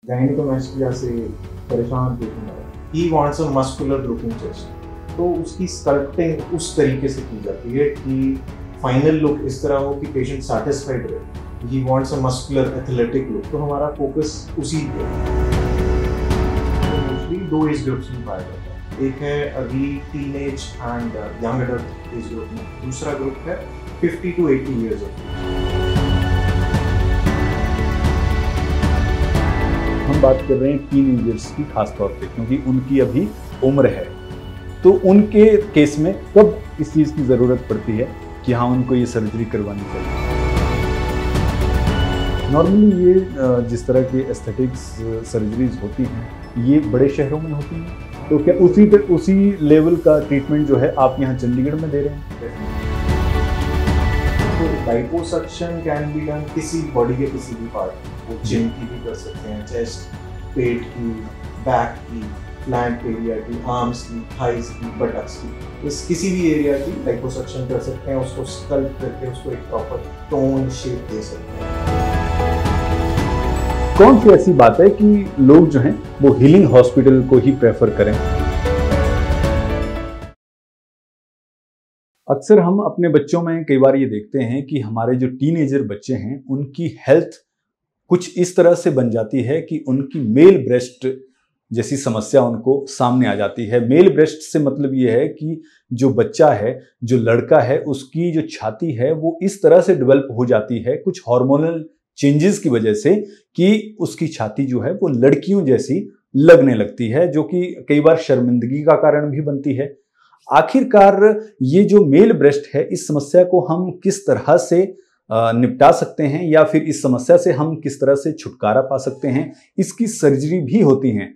गायनेकोमास्टिया से परेशान पेशेंट है, he wants a muscular looking chest, तो उसकी स्कल्पटिंग उस तरीके से की जाती है कि फाइनल लुक इस तरह हो कि पेशेंट सैटिस्फाइड रहे। He wants a muscular athletic look, तो हमारा फोकस उसी पे मोस्टली दो एज ग्रुप्स में पाया जाता है। एक है early teenage and young adult age group में, दूसरा ग्रुप है 50 to 80 ईयर्स ऑफ एज। हम बात कर रहे हैं टीनएजर्स की खास तौर पे, क्योंकि उनकी अभी उम्र है। तो उनके केस में कब इस चीज़ की ज़रूरत पड़ती है कि हाँ उनको ये सर्जरी करवानी चाहिए। नॉर्मली ये जिस तरह की एस्थेटिक्स सर्जरीज होती हैं ये बड़े शहरों में होती हैं, तो क्या उसी लेवल का ट्रीटमेंट जो है आप यहाँ चंडीगढ़ में दे रहे हैं? तो लाइपोसक्शन कैन बी डन किसी बॉडी के किसी भी पार्ट, वो चिन की भी कर सकते हैं, चेस्ट, पेट की, बैक की, फ्लैंक एरिया की, आर्म्स की, थाइज की, बटक्स की, इस किसी भी एरिया की लाइपोसक्शन कर सकते हैं, उसको स्कल्प करके उसको एक प्रॉपर टोन शेप दे सकते हैं। कौन सी ऐसी बात है कि लोग जो हैं वो हीलिंग हॉस्पिटल को ही प्रेफर करें? अक्सर हम अपने बच्चों में कई बार ये देखते हैं कि हमारे जो टीनेजर बच्चे हैं उनकी हेल्थ कुछ इस तरह से बन जाती है कि उनकी मेल ब्रेस्ट जैसी समस्या उनको सामने आ जाती है। मेल ब्रेस्ट से मतलब ये है कि जो बच्चा है, जो लड़का है, उसकी जो छाती है वो इस तरह से डेवलप हो जाती है कुछ हार्मोनल चेंजेस की वजह से कि उसकी छाती जो है वो लड़कियों जैसी लगने लगती है, जो कि कई बार शर्मिंदगी का कारण भी बनती है। आखिरकार ये जो मेल ब्रेस्ट है, इस समस्या को हम किस तरह से निपटा सकते हैं या फिर इस समस्या से हम किस तरह से छुटकारा पा सकते हैं? इसकी सर्जरी भी होती है,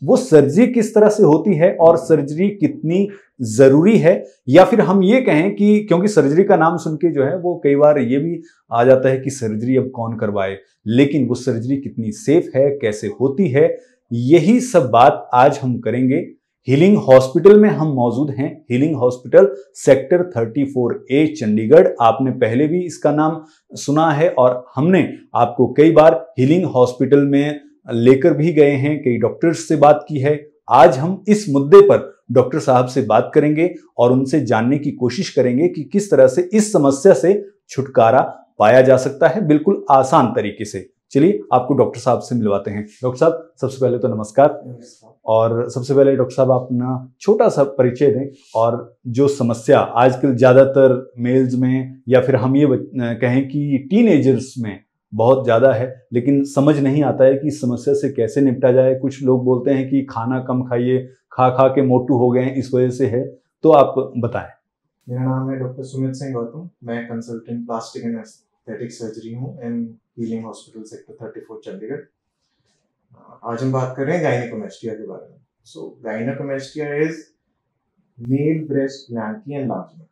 वो सर्जरी किस तरह से होती है और सर्जरी कितनी जरूरी है, या फिर हम ये कहें कि क्योंकि सर्जरी का नाम सुन के जो है वो कई बार ये भी आ जाता है कि सर्जरी अब कौन करवाए, लेकिन वो सर्जरी कितनी सेफ है, कैसे होती है, यही सब बात आज हम करेंगे। हीलिंग हॉस्पिटल में हम मौजूद हैं, healing hospital sector 34A Chandigarh. आपने पहले भी इसका नाम सुना है और हमने आपको कई बार हीलिंग हॉस्पिटल में लेकर भी गए हैं, कई डॉक्टर्स से बात की है। आज हम इस मुद्दे पर डॉक्टर साहब से बात करेंगे और उनसे जानने की कोशिश करेंगे कि किस तरह से इस समस्या से छुटकारा पाया जा सकता है बिल्कुल आसान तरीके से। चलिए आपको डॉक्टर साहब से मिलवाते हैं। डॉक्टर साहब सबसे पहले तो नमस्कार, और सबसे पहले डॉक्टर साहब आप अपना छोटा सा परिचय दें और जो समस्या आजकल ज़्यादातर मेल्स में या फिर हम ये कहें कि टीनेजर्स में बहुत ज़्यादा है, लेकिन समझ नहीं आता है कि इस समस्या से कैसे निपटा जाए। कुछ लोग बोलते हैं कि खाना कम खाइए, खा खा के मोटू हो गए हैं, इस वजह से है, तो आप बताएं। मेरा नाम है डॉक्टर सुमित सिंह गौतम, मैं consultant plastic and aesthetic surgery हूँ in healing hospital sector 34 Chandigarh. आज हम बात कर रहे हैं गायनेकोमास्टिया के बारे में। सो गायनेकोमास्टिया इज मेल ब्रेस्ट ग्लैंड की एनलार्जमेंट।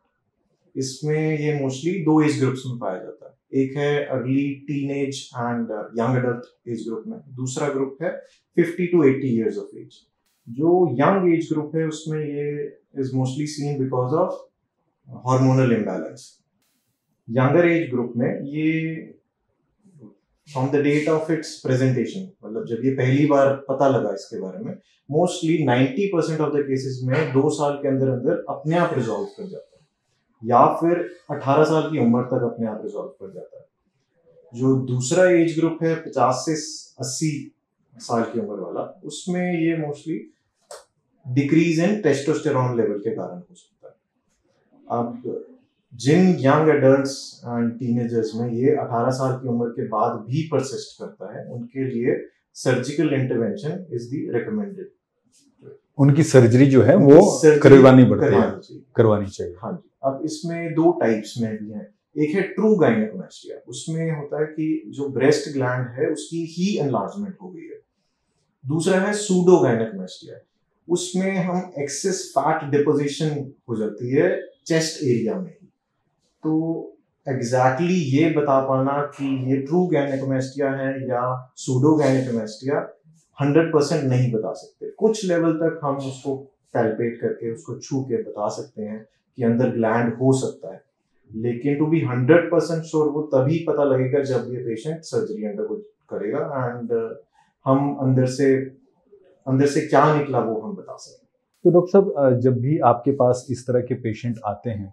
इसमें ये मोस्टली दो एज ग्रुप्स में पाया जाता है। एक है early teenage and young adult age group में, दूसरा ग्रुप है 50 to 80 ईयर्स ऑफ एज। जो यंग एज ग्रुप है उसमें ये is mostly seen because of hormonal imbalance. Younger age group में ये from the date of its presentation, मतलब जब ये पहली बार पता लगा इसके बारे में, मोस्टली 90% ऑफ द केसेस में 2 साल के अंदर अंदर अपने आप रिजॉल्व कर जाता है, या फिर 18 साल की उम्र तक अपने आप रिजॉल्व कर जाता है। जो दूसरा एज ग्रुप है 50 से 80 साल की उम्र वाला, उसमें ये mostly decrease in testosterone level के कारण हो सकता है। अब जिन यंग एडल्ट्स एंड टीनेजर्स में ये 18 साल की उम्र के बाद भी परसिस्ट करता है, उनके लिए surgical intervention is the recommended. उनकी सर्जरी जो है वो करवानी पड़ती है, करवानी चाहिए। हाँ जी। अब इसमें दो टाइप्स में भी हैं। एक है ट्रू गायनेकोमास्टिया, उसमें होता है कि जो ब्रेस्ट ग्लैंड है उसकी ही एनलार्जमेंट हो गई है। दूसरा है सूडो गायनेकोमास्टिया, उसमें हम एक्सेस फैट डिपोजिशन हो जाती है चेस्ट एरिया में ही। तो एग्जैक्टली ये बता पाना कि ये ट्रू गायनेकोमास्टिया है या सूडो गायनेकोमास्टिया 100% नहीं बता सकते। कुछ लेवल तक हम उसको पैल्पेट करके उसको छू के बता सकते हैं कि अंदर ग्लैंड हो सकता है, लेकिन टू बी 100% श्योर वो तभी पता लगेगा जब ये पेशेंट सर्जरी अंडरगो करेगा एंड हम अंदर से क्या निकला वो हम बता सकते। तो डॉक्टर साहब, जब भी आपके पास इस तरह के पेशेंट आते हैं,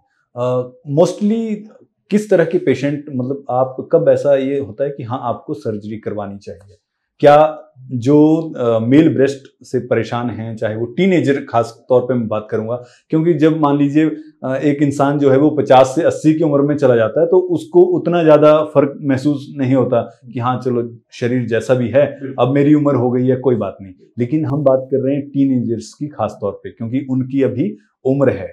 मोस्टली किस तरह के पेशेंट, मतलब आप कब ऐसा ये होता है कि हाँ आपको सर्जरी करवानी चाहिए? क्या जो मेल ब्रेस्ट से परेशान हैं, चाहे वो टीनेजर, खास तौर पे मैं बात करूंगा, क्योंकि जब मान लीजिए एक इंसान जो है वो 50 से 80 की उम्र में चला जाता है तो उसको उतना ज़्यादा फर्क महसूस नहीं होता कि हाँ चलो शरीर जैसा भी है, अब मेरी उम्र हो गई है, कोई बात नहीं। लेकिन हम बात कर रहे हैं टीनेजर्स की खास तौर पे, क्योंकि उनकी अभी उम्र है।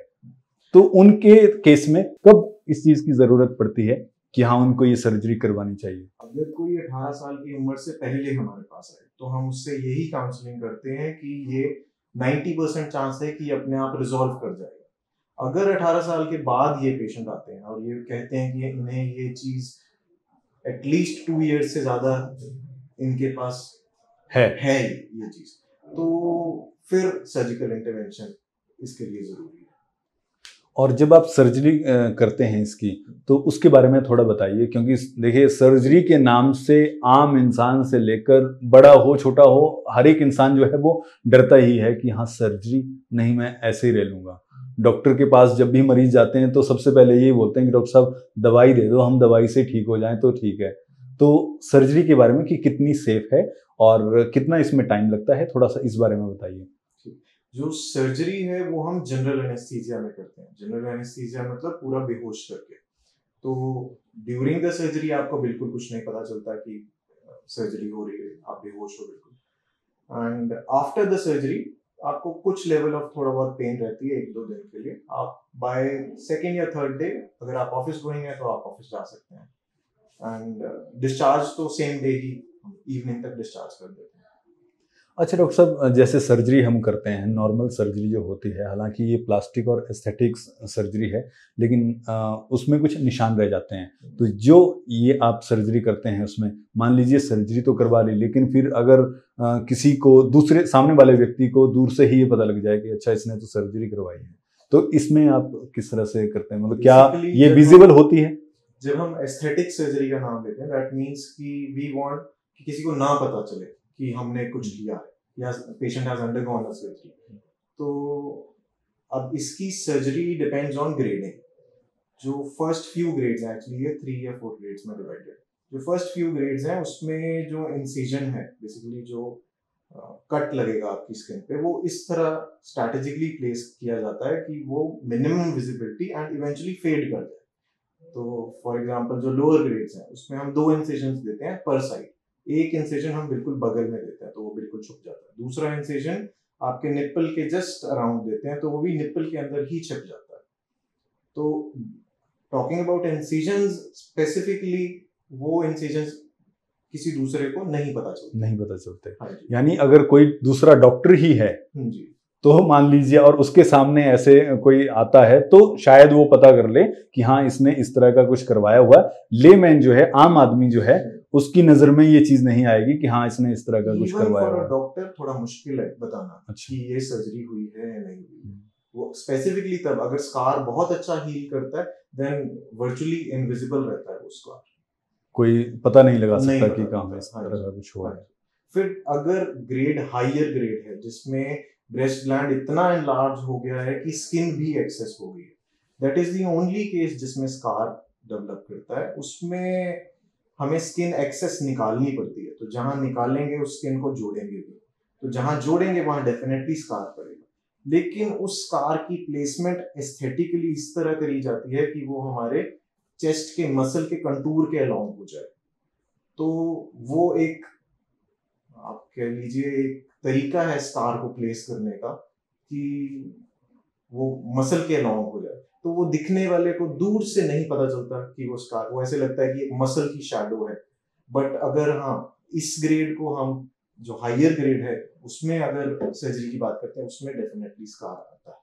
तो उनके केस में कब इस चीज़ की ज़रूरत पड़ती है कि हाँ उनको ये सर्जरी करवानी चाहिए? अगर कोई 18 साल की उम्र से पहले हमारे पास आए तो हम उससे यही काउंसलिंग करते हैं कि ये 90% चांस है कि अपने आप रिजॉल्व कर जाएगा। अगर 18 साल के बाद ये पेशेंट आते हैं और ये कहते हैं कि इन्हें ये चीज एटलीस्ट 2 ईयर्स से ज्यादा इनके पास है ये चीज, तो फिर सर्जिकल इंटरवेंशन इसके लिए जरूरी है। और जब आप सर्जरी करते हैं इसकी, तो उसके बारे में थोड़ा बताइए, क्योंकि देखिए सर्जरी के नाम से आम इंसान से लेकर बड़ा हो छोटा हो हर एक इंसान जो है वो डरता ही है कि हाँ सर्जरी नहीं, मैं ऐसे ही रह लूँगा। डॉक्टर के पास जब भी मरीज जाते हैं तो सबसे पहले यही बोलते हैं कि डॉक्टर साहब दवाई दे दो, हम दवाई से ठीक हो जाएं तो ठीक है। तो सर्जरी के बारे में कि कितनी सेफ है और कितना इसमें टाइम लगता है, थोड़ा सा इस बारे में बताइए। जो सर्जरी है वो हम जनरल एनेस्थीसिया में करते हैं। जनरल एनेस्थीसिया मतलब पूरा बेहोश करके। तो ड्यूरिंग द सर्जरी आपको बिल्कुल कुछ नहीं पता चलता कि सर्जरी हो रही है, आप बेहोश हो बिल्कुल। एंड आफ्टर द सर्जरी आपको कुछ लेवल ऑफ थोड़ा बहुत पेन रहती है 1-2 दिन के लिए। आप बाय सेकेंड या थर्ड डे अगर आप ऑफिस गोइंग है तो आप ऑफिस जा सकते हैं। एंड डिस्चार्ज तो सेम डे ही इवनिंग तक डिस्चार्ज कर देते हैं। अच्छा डॉक्टर साहब, जैसे सर्जरी हम करते हैं, नॉर्मल सर्जरी जो होती है, हालांकि ये प्लास्टिक और एस्थेटिक्स सर्जरी है, लेकिन उसमें कुछ निशान रह जाते हैं। तो जो ये आप सर्जरी करते हैं उसमें मान लीजिए सर्जरी तो करवा ली, लेकिन फिर अगर किसी को, दूसरे सामने वाले व्यक्ति को दूर से ही ये पता लग जाए कि अच्छा इसने तो सर्जरी करवाई है, तो इसमें आप किस तरह से करते हैं? मतलब क्या ये विजिबल होती है? जब हम एस्थेटिक सर्जरी का नाम लेते हैं, दैट मीन्स कि वी वांट कि किसी को ना पता चले कि हमने कुछ किया है या patient has undergone a surgery. तो अब इसकी सर्जरी डिपेंड्स ऑन ग्रेडिंग। जो फर्स्ट फ्यू ग्रेड्स हैं, एक्चुअली ये 3 या 4 ग्रेड्स में डिवाइडेड। जो फर्स्ट फ्यू ग्रेड्स हैं उसमें जो इंसिजन है, बेसिकली जो कट लगेगा आपकी स्किन पे, वो इस तरह स्ट्रैटेजिकली प्लेस किया जाता है कि वो minimum visibility and eventually fade कर जाए। तो फॉर एग्जांपल जो लोअर ग्रेड्स हैं उसमें हम 2 इंसिजन देते हैं पर साइड। एक इंसिजन हम बिल्कुल बगल में देते हैं तो वो बिल्कुल छुप जाता है। दूसरा इंसिजन आपके निप्पल के जस्ट अराउंड देते हैं तो वो भी निप्पल के अंदर ही छिप जाता है। तो टॉकिंग अबाउट इंसिजंस स्पेसिफिकली, वो इंसिजंस किसी दूसरे को नहीं पता चलते। हाँ, यानी अगर कोई दूसरा डॉक्टर ही है जी, तो मान लीजिए और उसके सामने ऐसे कोई आता है तो शायद वो पता कर ले कि हाँ इसने इस तरह का कुछ करवाया हुआ। लेमैन जो है, आम आदमी जो है, उसकी नजर में ये चीज नहीं आएगी कि हाँ इसने इस तरह का कुछ करवाया हुआ। डॉक्टर थोड़ा मुश्किल है बताना कि ये सर्जरी हुई है या नहीं हुई। वो स्पेसिफिकली तब अगर स्कार बहुत अच्छा हील करता है देन वर्चुअली इनविजिबल रहता है वो स्कार, कोई पता नहीं लगा सकता कि कहाँ इस तरह का कुछ हुआ है। फिर अगर ग्रेड हायर ग्रेड है जिसमें ब्रेस्ट ग्लैंड इतना एनलार्ज हो गया है कि स्किन भी एक्सेस हो गई है, that is the only case जिसमें स्कार डेवलप करता है। उसमें हमें स्किन एक्सेस निकालनी पड़ती है। तो जहां निकालेंगे उस स्किन को जोड़ेंगे भी, तो जहां जोड़ेंगे वहां डेफिनेटली स्कार पड़ेगा। लेकिन उस स्कार की प्लेसमेंट एस्थेटिकली इस तरह करी जाती है कि वो हमारे चेस्ट के मसल के कंटूर के अलाउंग हो जाए। तो वो एक, आप कह लीजिए, एक तरीका है स्कार को प्लेस करने का कि वो मसल के अलाउंग हो जाए। तो वो दिखने वाले को दूर से नहीं पता चलता कि वो स्कार, वो ऐसे लगता है कि एक मसल की शैडो है। बट अगर हाँ इस ग्रेड को हम, जो हायर ग्रेड है उसमें अगर सर्जरी की बात करते हैं, उसमें डेफिनेटली स्कार आता है।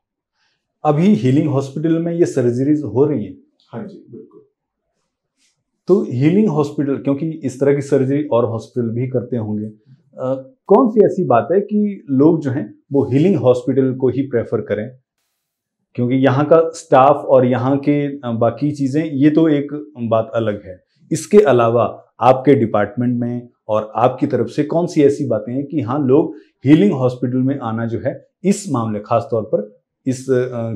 अभी हीलिंग हॉस्पिटल में ये सर्जरीज हो रही हैं? हाँ जी बिल्कुल। तो हीलिंग हॉस्पिटल, क्योंकि इस तरह की सर्जरी और हॉस्पिटल भी करते होंगे, कौन सी ऐसी बात है कि लोग जो हैं वो हीलिंग हॉस्पिटल को ही प्रेफर करें? क्योंकि यहाँ का स्टाफ और यहाँ के बाकी चीज़ें, ये तो एक बात अलग है। इसके अलावा आपके डिपार्टमेंट में और आपकी तरफ से कौन सी ऐसी बातें हैं कि हाँ लोग हीलिंग हॉस्पिटल में आना जो है इस मामले खास तौर पर इस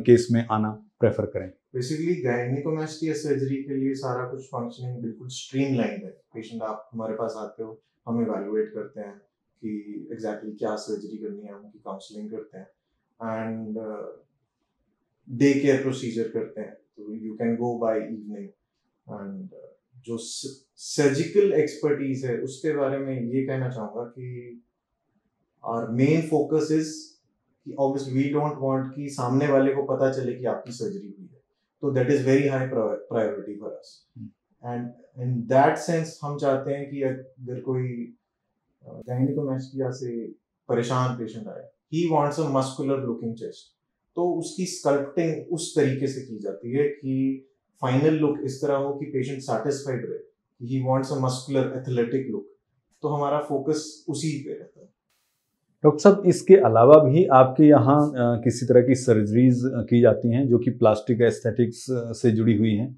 केस में आना प्रेफर करें? बेसिकली गायनिकोमास्टिया सर्जरी के लिए सारा कुछ फंक्शनिंग बिल्कुल स्ट्रीमलाइन है। पेशेंट आप हमारे पास आते हो, हम इवैल्यूएट करते हैं कि एग्जैक्टली क्या सर्जरी करनी है, उनकी काउंसलिंग करते हैं एंड डे केयर प्रोसीजर करते हैं। तो you can go bye evening and जो सर्जिकल एक्सपर्टीज है उसके बारे में ये कहना चाहूँगा कि आवर मेन फोकस इज कि ऑब्वियसली वी डोंट वांट कि सामने वाले को पता चले कि आपकी सर्जरी हुई है, तो that is very high priority for us and in that sense हम चाहते हैं कि अगर कोई गायनिकोमास्टिया से परेशान पेशेंट आए, he wants a muscular looking chest, तो उसकी स्कल्पटिंग उस तरीके से की जाती है कि फाइनल लुक इस तरह हो कि पेशेंट सेटिस्फाइड रहे, he wants a muscular athletic look. तो हमारा फोकस उसी पे रहता है। डॉक्टर साहब, इसके अलावा भी आपके यहाँ किसी तरह की सर्जरीज की जाती हैं जो कि प्लास्टिक एस्थेटिक्स से जुड़ी हुई हैं?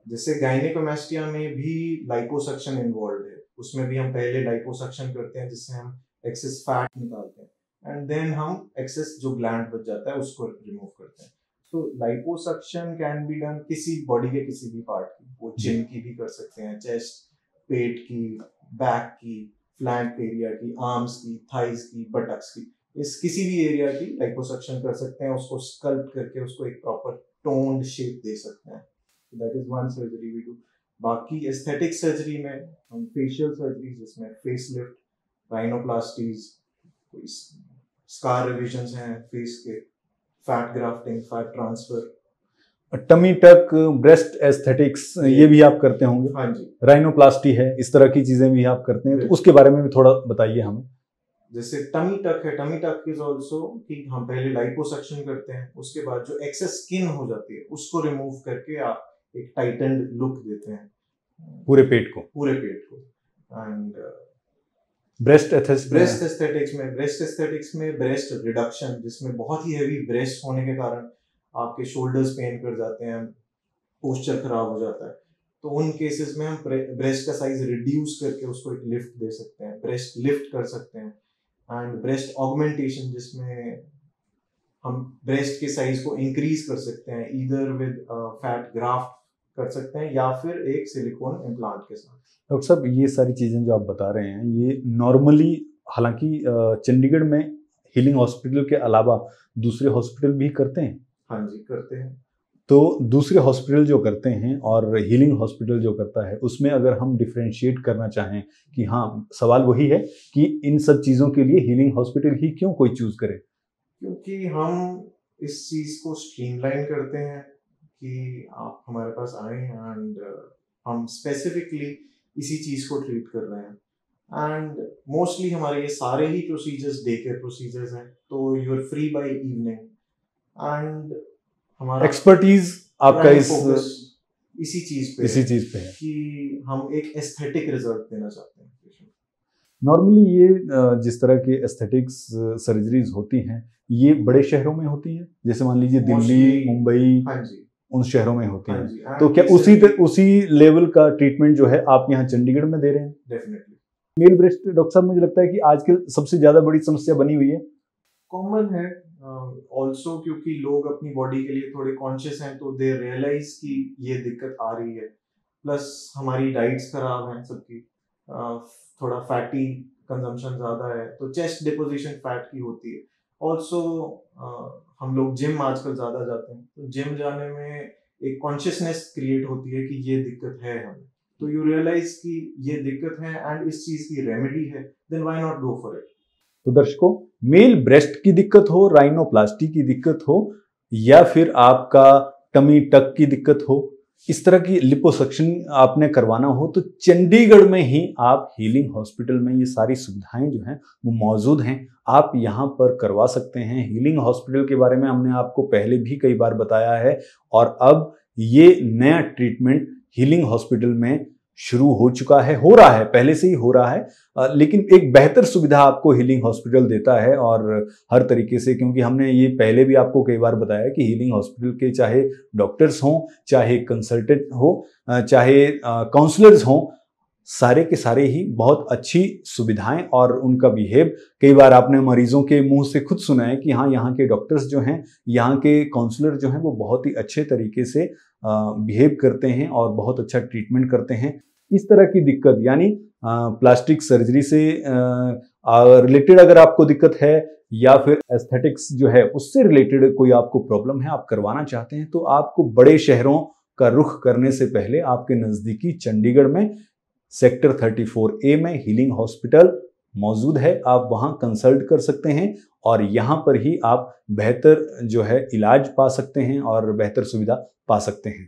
जैसे गायनिकोमास्टिया में भी लाइपोसक्शन इन्वॉल्व है, उसमें भी हम पहले लाइपोसक्शन करते हैं जिससे हम एक्सेस फैट निकालते हैं एंड देन हम एक्सेस जो ग्लैंड बच जाता है उसको रिमूव करते हैं। तो लाइपोसक्शन कैन बी डन किसी बॉडी के किसी भी पार्ट की, वो चिन की भी कर सकते हैं, चेस्ट, पेट की, बैक की, फ्लैंक एरिया की, आर्म्स की, थाइज की, बटक्स की, इस किसी भी एरिया की लाइपोसक्शन कर सकते हैं, उसको स्कल्प करके उसको एक प्रॉपर टोन्ड शेप दे सकते हैं। That is one surgery we do. बाकी एस्थेटिक सर्जरी में हम फेशियल सर्जरी जिसमें फेसलिफ्ट, राइनोप्लास्टीज, कोई स्कार रिविजन्स हैं फेस के, fat grafting, fat transfer, tummy tuck, breast aesthetics, ये भी आप करते होंगे? हाँ जी। राइनोप्लास्टी है, इस तरह की चीजें भी आप करते हैं, तो उसके बारे में भी थोड़ा बताइए हमें। जैसे टमी टक है, टमी टक इज ऑल्सो कि हम पहले लाइपोसक्शन करते हैं, उसके बाद जो एक्सेस स्किन हो जाती है उसको रिमूव करके आप एक टाइटन्ड लुक देते हैं पूरे पेट को एंड ब्रेस्ट एस्थेटिक्स में ब्रेस्ट रिडक्शन, जिसमें बहुत ही हेवी ब्रेस्ट होने के कारण आपके शोल्डर्स पेन कर जाते हैं, पोस्चर खराब हो जाता है, तो उन केसेस में हम ब्रेस्ट का साइज रिड्यूस करके उसको एक लिफ्ट दे सकते हैं, ब्रेस्ट लिफ्ट कर सकते हैं। एंड ब्रेस्ट ऑगमेंटेशन, जिसमें हम ब्रेस्ट के साइज को इंक्रीज कर सकते हैं, ईदर विद फैट ग्राफ्ट कर सकते हैं या फिर एक सिलिकॉन इम्प्लांट के साथ। डॉक्टर साहब, ये सारी चीज़ें जो आप बता रहे हैं ये नॉर्मली, हालांकि चंडीगढ़ में हीलिंग हॉस्पिटल के अलावा दूसरे हॉस्पिटल भी करते हैं? हाँ जी, करते हैं। तो दूसरे हॉस्पिटल जो करते हैं और हीलिंग हॉस्पिटल जो करता है, उसमें अगर हम डिफरेंशिएट करना चाहें कि हाँ, सवाल वही है कि इन सब चीज़ों के लिए हीलिंग हॉस्पिटल ही क्यों कोई चूज करे? क्योंकि हम इस चीज़ को स्ट्रीमलाइन करते हैं कि आप हमारे पास आए एंड हम स्पेसिफिकली इसी चीज़ को ट्रीट कर रहे हैं एंड मोस्टली हमारे ये सारे ही प्रोसीजर्स डे केयर प्रोसीजर्स हैं, तो you are free by evening and हमारा एक्सपर्टीज आपका इसी चीज पे है कि हम एक एस्थेटिक रिजल्ट देना चाहते हैं। नॉर्मली ये जिस तरह की एस्थेटिक्स सर्जरीज होती हैं ये बड़े शहरों में होती हैं, जैसे मान लीजिए दिल्ली, मुंबई, हाँ जी, उन शहरों में होती हैं। हाँ, तो क्या उसी लेवल का ट्रीटमेंट जो है आप यहाँ चंडीगढ़ में दे रहे हैं? डेफिनेटली। मेल ब्रेस्ट, डॉक्टर साहब, मुझे लगता है कि आजकल सबसे ज्यादा बड़ी समस्या बनी हुई है, कॉमन है ऑल्सो, क्योंकि लोग अपनी बॉडी के लिए थोड़े कॉन्शियस हैं, तो दे रियलाइज कि ये दिक्कत आ रही है, प्लस हमारी डाइट्स खराब हैं सबकी, थोड़ा फैटी कंजम्पशन ज़्यादा है, तो चेस्ट डिपोजिशन फैट की होती है। ऑल्सो हम लोग जिम आजकल ज़्यादा जाते हैं, तो जिम जाने में एक कॉन्शियसनेस क्रिएट होती है कि ये दिक्कत है हमें, तो यू रियलाइज कि ये दिक्कत है एंड इस चीज़ की रेमेडी है, then why not go for it. तो दर्शकों, मेल ब्रेस्ट की दिक्कत हो, राइनोप्लास्टी की दिक्कत हो, या फिर आपका टमी टक की दिक्कत हो, इस तरह की लिपोसक्शन आपने करवाना हो, तो चंडीगढ़ में ही आप हीलिंग हॉस्पिटल में ये सारी सुविधाएं जो हैं वो मौजूद हैं, आप यहाँ पर करवा सकते हैं। हीलिंग हॉस्पिटल के बारे में हमने आपको पहले भी कई बार बताया है और अब ये नया ट्रीटमेंट हीलिंग हॉस्पिटल में शुरू हो चुका है, हो रहा है, पहले से ही हो रहा है, लेकिन एक बेहतर सुविधा आपको हीलिंग हॉस्पिटल देता है और हर तरीके से, क्योंकि हमने ये पहले भी आपको कई बार बताया कि हीलिंग हॉस्पिटल के चाहे डॉक्टर्स हों, चाहे कंसल्टेंट हो, चाहे काउंसलर्स हों, सारे के सारे ही बहुत अच्छी सुविधाएं और उनका बिहेव, कई बार आपने मरीजों के मुंह से खुद सुना है कि हाँ, यहाँ के डॉक्टर्स जो हैं, यहाँ के काउंसलर जो हैं, वो बहुत ही अच्छे तरीके से बिहेव करते हैं और बहुत अच्छा ट्रीटमेंट करते हैं। इस तरह की दिक्कत यानी प्लास्टिक सर्जरी से रिलेटेड अगर आपको दिक्कत है या फिर एस्थेटिक्स जो है उससे रिलेटेड कोई आपको प्रॉब्लम है, आप करवाना चाहते हैं, तो आपको बड़े शहरों का रुख करने से पहले आपके नज़दीकी चंडीगढ़ में सेक्टर 34A में हीलिंग हॉस्पिटल मौजूद है। आप वहां कंसल्ट कर सकते हैं और यहां पर ही आप बेहतर जो है इलाज पा सकते हैं और बेहतर सुविधा पा सकते हैं।